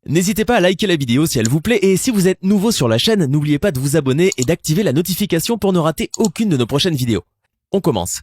N'hésitez pas à liker la vidéo si elle vous plaît et si vous êtes nouveau sur la chaîne, n'oubliez pas de vous abonner et d'activer la notification pour ne rater aucune de nos prochaines vidéos. On commence.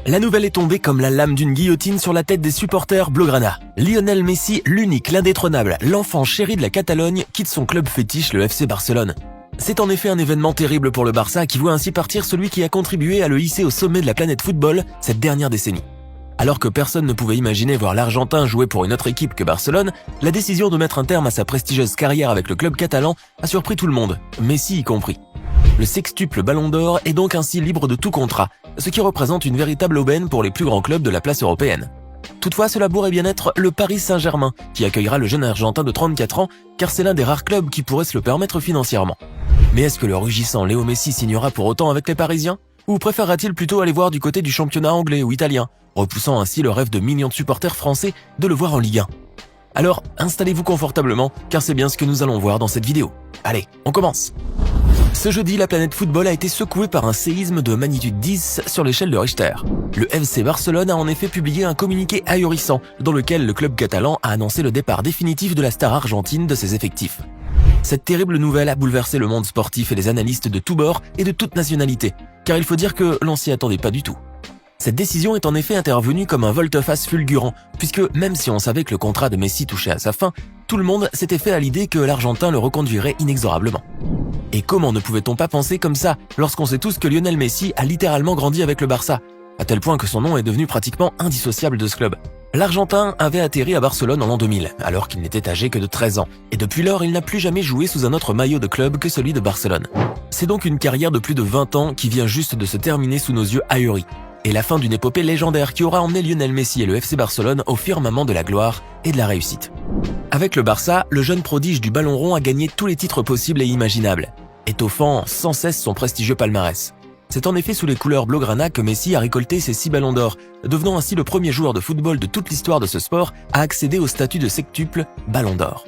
La nouvelle est tombée comme la lame d'une guillotine sur la tête des supporters blaugrana. Lionel Messi, l'unique, l'indétrônable, l'enfant chéri de la Catalogne, quitte son club fétiche, le FC Barcelone. C'est en effet un événement terrible pour le Barça qui voit ainsi partir celui qui a contribué à le hisser au sommet de la planète football cette dernière décennie. Alors que personne ne pouvait imaginer voir l'Argentin jouer pour une autre équipe que Barcelone, la décision de mettre un terme à sa prestigieuse carrière avec le club catalan a surpris tout le monde, Messi y compris. Le sextuple Ballon d'Or est donc ainsi libre de tout contrat, ce qui représente une véritable aubaine pour les plus grands clubs de la place européenne. Toutefois, cela pourrait bien être le Paris Saint-Germain qui accueillera le jeune Argentin de 34 ans, car c'est l'un des rares clubs qui pourrait se le permettre financièrement. Mais est-ce que le rugissant Léo Messi signera pour autant avec les Parisiens? Ou préférera-t-il plutôt aller voir du côté du championnat anglais ou italien, repoussant ainsi le rêve de millions de supporters français de le voir en Ligue 1? Alors, installez-vous confortablement, car c'est bien ce que nous allons voir dans cette vidéo. Allez, on commence! Ce jeudi, la planète football a été secouée par un séisme de magnitude 10 sur l'échelle de Richter. Le FC Barcelone a en effet publié un communiqué ahurissant dans lequel le club catalan a annoncé le départ définitif de la star argentine de ses effectifs. Cette terrible nouvelle a bouleversé le monde sportif et les analystes de tous bords et de toute nationalité, car il faut dire que l'on s'y attendait pas du tout. Cette décision est en effet intervenue comme un volte-face fulgurant, puisque même si on savait que le contrat de Messi touchait à sa fin, tout le monde s'était fait à l'idée que l'Argentin le reconduirait inexorablement. Et comment ne pouvait-on pas penser comme ça lorsqu'on sait tous que Lionel Messi a littéralement grandi avec le Barça, à tel point que son nom est devenu pratiquement indissociable de ce club. L'Argentin avait atterri à Barcelone en l'an 2000, alors qu'il n'était âgé que de 13 ans, et depuis lors il n'a plus jamais joué sous un autre maillot de club que celui de Barcelone. C'est donc une carrière de plus de 20 ans qui vient juste de se terminer sous nos yeux ahuris, et la fin d'une épopée légendaire qui aura emmené Lionel Messi et le FC Barcelone au firmament de la gloire et de la réussite. Avec le Barça, le jeune prodige du ballon rond a gagné tous les titres possibles et imaginables, étoffant sans cesse son prestigieux palmarès. C'est en effet sous les couleurs blaugrana que Messi a récolté ses 6 ballons d'or, devenant ainsi le premier joueur de football de toute l'histoire de ce sport à accéder au statut de sextuple Ballon d'Or.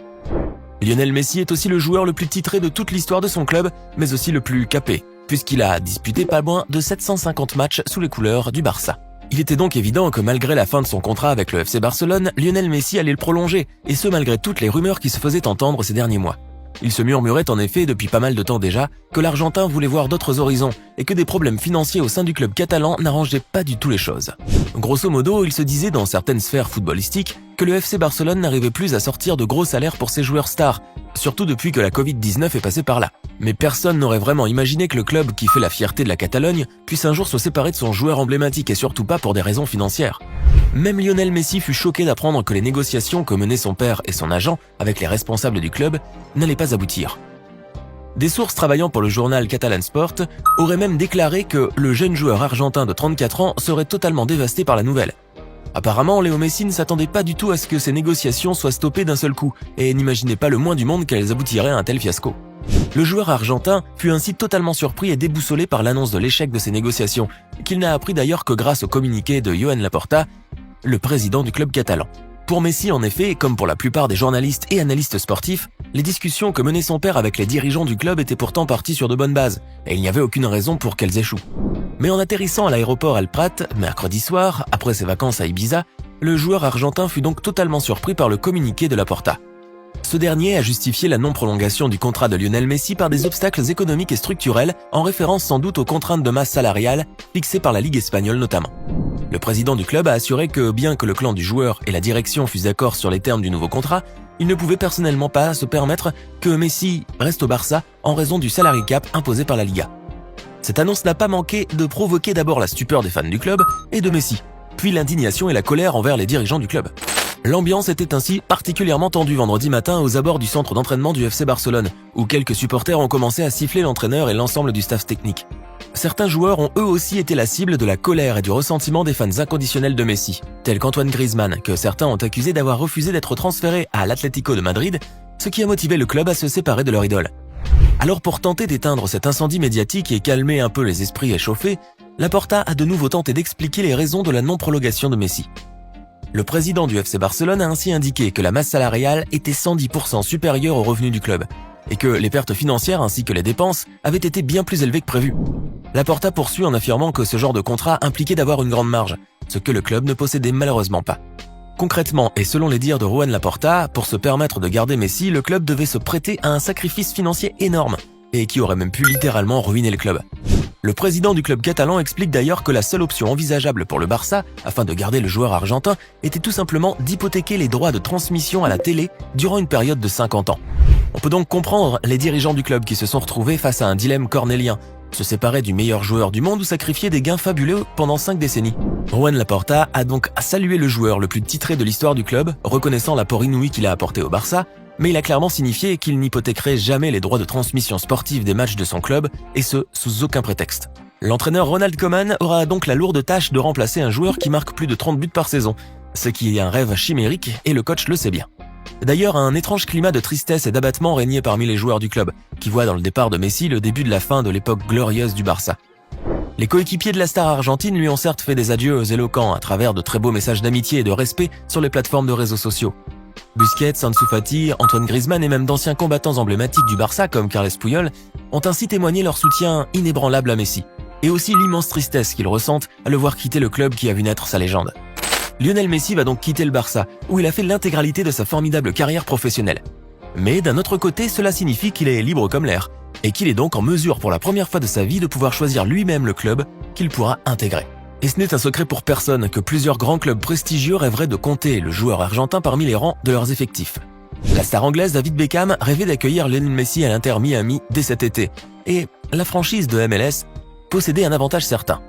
Lionel Messi est aussi le joueur le plus titré de toute l'histoire de son club, mais aussi le plus capé, puisqu'il a disputé pas moins de 750 matchs sous les couleurs du Barça. Il était donc évident que malgré la fin de son contrat avec le FC Barcelone, Lionel Messi allait le prolonger, et ce malgré toutes les rumeurs qui se faisaient entendre ces derniers mois. Il se murmurait en effet depuis pas mal de temps déjà que l'Argentin voulait voir d'autres horizons et que des problèmes financiers au sein du club catalan n'arrangeaient pas du tout les choses. Grosso modo, il se disait dans certaines sphères footballistiques que le FC Barcelone n'arrivait plus à sortir de gros salaires pour ses joueurs stars, surtout depuis que la Covid-19 est passée par là. Mais personne n'aurait vraiment imaginé que le club qui fait la fierté de la Catalogne puisse un jour se séparer de son joueur emblématique et surtout pas pour des raisons financières. Même Lionel Messi fut choqué d'apprendre que les négociations que menaient son père et son agent avec les responsables du club n'allaient pas aboutir. Des sources travaillant pour le journal Catalan Sport auraient même déclaré que le jeune joueur argentin de 34 ans serait totalement dévasté par la nouvelle. Apparemment, Léo Messi ne s'attendait pas du tout à ce que ces négociations soient stoppées d'un seul coup et n'imaginait pas le moins du monde qu'elles aboutiraient à un tel fiasco. Le joueur argentin fut ainsi totalement surpris et déboussolé par l'annonce de l'échec de ces négociations, qu'il n'a appris d'ailleurs que grâce au communiqué de Joan Laporta, le président du club catalan. Pour Messi, en effet, comme pour la plupart des journalistes et analystes sportifs, les discussions que menait son père avec les dirigeants du club étaient pourtant parties sur de bonnes bases, et il n'y avait aucune raison pour qu'elles échouent. Mais en atterrissant à l'aéroport El Prat, mercredi soir, après ses vacances à Ibiza, le joueur argentin fut donc totalement surpris par le communiqué de Laporta. Ce dernier a justifié la non-prolongation du contrat de Lionel Messi par des obstacles économiques et structurels, en référence sans doute aux contraintes de masse salariale fixées par la Ligue espagnole notamment. Le président du club a assuré que bien que le clan du joueur et la direction fussent d'accord sur les termes du nouveau contrat, il ne pouvait personnellement pas se permettre que Messi reste au Barça en raison du salary cap imposé par la Liga. Cette annonce n'a pas manqué de provoquer d'abord la stupeur des fans du club et de Messi, puis l'indignation et la colère envers les dirigeants du club. L'ambiance était ainsi particulièrement tendue vendredi matin aux abords du centre d'entraînement du FC Barcelone, où quelques supporters ont commencé à siffler l'entraîneur et l'ensemble du staff technique. Certains joueurs ont eux aussi été la cible de la colère et du ressentiment des fans inconditionnels de Messi, tels qu'Antoine Griezmann, que certains ont accusé d'avoir refusé d'être transféré à l'Atlético de Madrid, ce qui a motivé le club à se séparer de leur idole. Alors pour tenter d'éteindre cet incendie médiatique et calmer un peu les esprits échauffés, Laporta a de nouveau tenté d'expliquer les raisons de la non-prolongation de Messi. Le président du FC Barcelone a ainsi indiqué que la masse salariale était 110% supérieure aux revenus du club et que les pertes financières ainsi que les dépenses avaient été bien plus élevées que prévu. Laporta poursuit en affirmant que ce genre de contrat impliquait d'avoir une grande marge, ce que le club ne possédait malheureusement pas. Concrètement, et selon les dires de Juan Laporta, pour se permettre de garder Messi, le club devait se prêter à un sacrifice financier énorme, et qui aurait même pu littéralement ruiner le club. Le président du club catalan explique d'ailleurs que la seule option envisageable pour le Barça, afin de garder le joueur argentin, était tout simplement d'hypothéquer les droits de transmission à la télé durant une période de 50 ans. On peut donc comprendre les dirigeants du club qui se sont retrouvés face à un dilemme cornélien, se séparer du meilleur joueur du monde ou sacrifier des gains fabuleux pendant 5 décennies. Juan Laporta a donc salué le joueur le plus titré de l'histoire du club, reconnaissant l'apport inouï qu'il a apporté au Barça, mais il a clairement signifié qu'il n'hypothéquerait jamais les droits de transmission sportive des matchs de son club, et ce, sous aucun prétexte. L'entraîneur Ronald Koeman aura donc la lourde tâche de remplacer un joueur qui marque plus de 30 buts par saison, ce qui est un rêve chimérique et le coach le sait bien. D'ailleurs, un étrange climat de tristesse et d'abattement régnait parmi les joueurs du club, qui voient dans le départ de Messi le début de la fin de l'époque glorieuse du Barça. Les coéquipiers de la star argentine lui ont certes fait des adieux éloquents à travers de très beaux messages d'amitié et de respect sur les plateformes de réseaux sociaux. Busquets, Ansu Fati, Antoine Griezmann et même d'anciens combattants emblématiques du Barça comme Carles Puyol ont ainsi témoigné leur soutien inébranlable à Messi, et aussi l'immense tristesse qu'ils ressentent à le voir quitter le club qui a vu naître sa légende. Lionel Messi va donc quitter le Barça, où il a fait l'intégralité de sa formidable carrière professionnelle. Mais d'un autre côté, cela signifie qu'il est libre comme l'air, et qu'il est donc en mesure pour la première fois de sa vie de pouvoir choisir lui-même le club qu'il pourra intégrer. Et ce n'est un secret pour personne que plusieurs grands clubs prestigieux rêveraient de compter le joueur argentin parmi les rangs de leurs effectifs. La star anglaise David Beckham rêvait d'accueillir Lionel Messi à l'Inter Miami dès cet été, et la franchise de MLS possédait un avantage certain.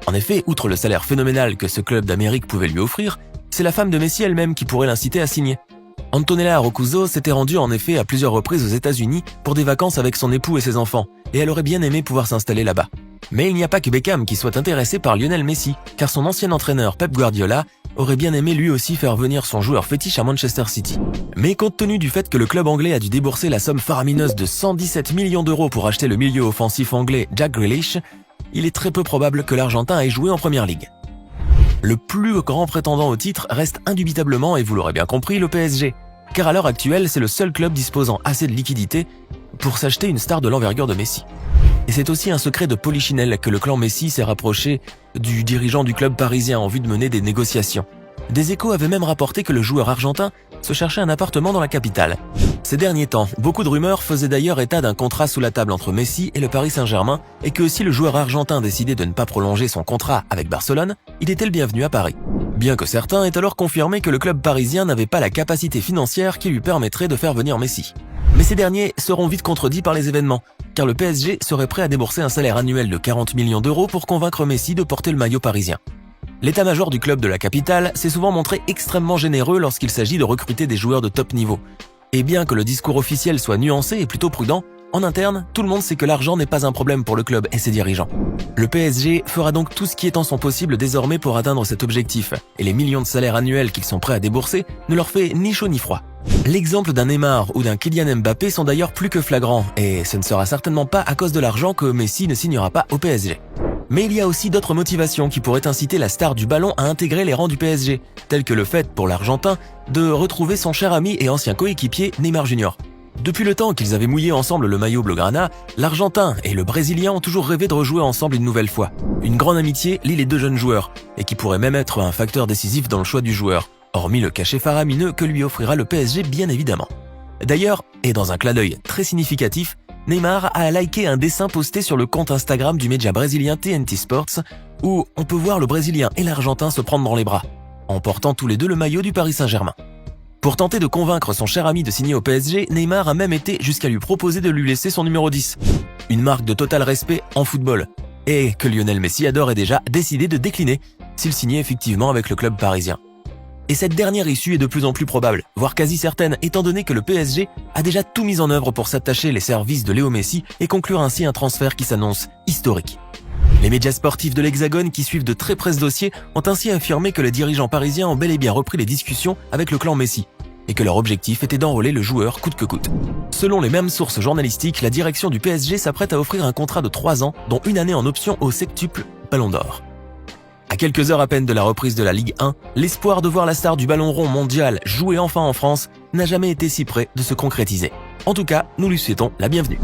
En effet, outre le salaire phénoménal que ce club d'Amérique pouvait lui offrir, c'est la femme de Messi elle-même qui pourrait l'inciter à signer. Antonella Roccuzzo s'était rendue en effet à plusieurs reprises aux États-Unis pour des vacances avec son époux et ses enfants, et elle aurait bien aimé pouvoir s'installer là-bas. Mais il n'y a pas que Beckham qui soit intéressé par Lionel Messi, car son ancien entraîneur Pep Guardiola aurait bien aimé lui aussi faire venir son joueur fétiche à Manchester City. Mais compte tenu du fait que le club anglais a dû débourser la somme faramineuse de 117 millions d'euros pour acheter le milieu offensif anglais Jack Grealish, il est très peu probable que l'Argentin ait joué en Première Ligue. Le plus grand prétendant au titre reste indubitablement, et vous l'aurez bien compris, le PSG, car à l'heure actuelle, c'est le seul club disposant assez de liquidités pour s'acheter une star de l'envergure de Messi. Et c'est aussi un secret de polichinelle que le clan Messi s'est rapproché du dirigeant du club parisien en vue de mener des négociations. Des Échos avaient même rapporté que le joueur argentin se cherchait un appartement dans la capitale. Ces derniers temps, beaucoup de rumeurs faisaient d'ailleurs état d'un contrat sous la table entre Messi et le Paris Saint-Germain, et que si le joueur argentin décidait de ne pas prolonger son contrat avec Barcelone, il était le bienvenu à Paris. Bien que certains aient alors confirmé que le club parisien n'avait pas la capacité financière qui lui permettrait de faire venir Messi. Mais ces derniers seront vite contredits par les événements, car le PSG serait prêt à débourser un salaire annuel de 40 millions d'euros pour convaincre Messi de porter le maillot parisien. L'état-major du club de la capitale s'est souvent montré extrêmement généreux lorsqu'il s'agit de recruter des joueurs de top niveau. Et bien que le discours officiel soit nuancé et plutôt prudent, en interne, tout le monde sait que l'argent n'est pas un problème pour le club et ses dirigeants. Le PSG fera donc tout ce qui est en son possible désormais pour atteindre cet objectif, et les millions de salaires annuels qu'ils sont prêts à débourser ne leur fait ni chaud ni froid. L'exemple d'un Neymar ou d'un Kylian Mbappé sont d'ailleurs plus que flagrants, et ce ne sera certainement pas à cause de l'argent que Messi ne signera pas au PSG. Mais il y a aussi d'autres motivations qui pourraient inciter la star du ballon à intégrer les rangs du PSG, telles que le fait pour l'Argentin de retrouver son cher ami et ancien coéquipier Neymar Jr. Depuis le temps qu'ils avaient mouillé ensemble le maillot blaugrana, l'Argentin et le Brésilien ont toujours rêvé de rejouer ensemble une nouvelle fois. Une grande amitié lie les deux jeunes joueurs, et qui pourrait même être un facteur décisif dans le choix du joueur, hormis le cachet faramineux que lui offrira le PSG bien évidemment. D'ailleurs, et dans un clin d'œil très significatif, Neymar a liké un dessin posté sur le compte Instagram du média brésilien TNT Sports, où on peut voir le Brésilien et l'Argentin se prendre dans les bras, en portant tous les deux le maillot du Paris Saint-Germain. Pour tenter de convaincre son cher ami de signer au PSG, Neymar a même été jusqu'à lui proposer de lui laisser son numéro 10. Une marque de total respect en football, et que Lionel Messi a d'ores et déjà décidé de décliner s'il signait effectivement avec le club parisien. Et cette dernière issue est de plus en plus probable, voire quasi certaine, étant donné que le PSG a déjà tout mis en œuvre pour s'attacher les services de Léo Messi et conclure ainsi un transfert qui s'annonce historique. Les médias sportifs de l'Hexagone qui suivent de très près ce dossier ont ainsi affirmé que les dirigeants parisiens ont bel et bien repris les discussions avec le clan Messi, et que leur objectif était d'enrôler le joueur coûte que coûte. Selon les mêmes sources journalistiques, la direction du PSG s'apprête à offrir un contrat de 3 ans, dont une année en option au septuple Ballon d'Or. À quelques heures à peine de la reprise de la Ligue 1, l'espoir de voir la star du ballon rond mondial jouer enfin en France n'a jamais été si près de se concrétiser. En tout cas, nous lui souhaitons la bienvenue.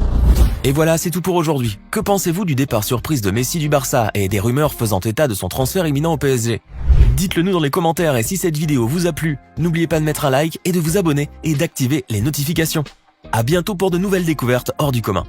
Et voilà, c'est tout pour aujourd'hui. Que pensez-vous du départ surprise de Messi du Barça et des rumeurs faisant état de son transfert imminent au PSG? Dites-le nous dans les commentaires et si cette vidéo vous a plu, n'oubliez pas de mettre un like et de vous abonner et d'activer les notifications. À bientôt pour de nouvelles découvertes hors du commun.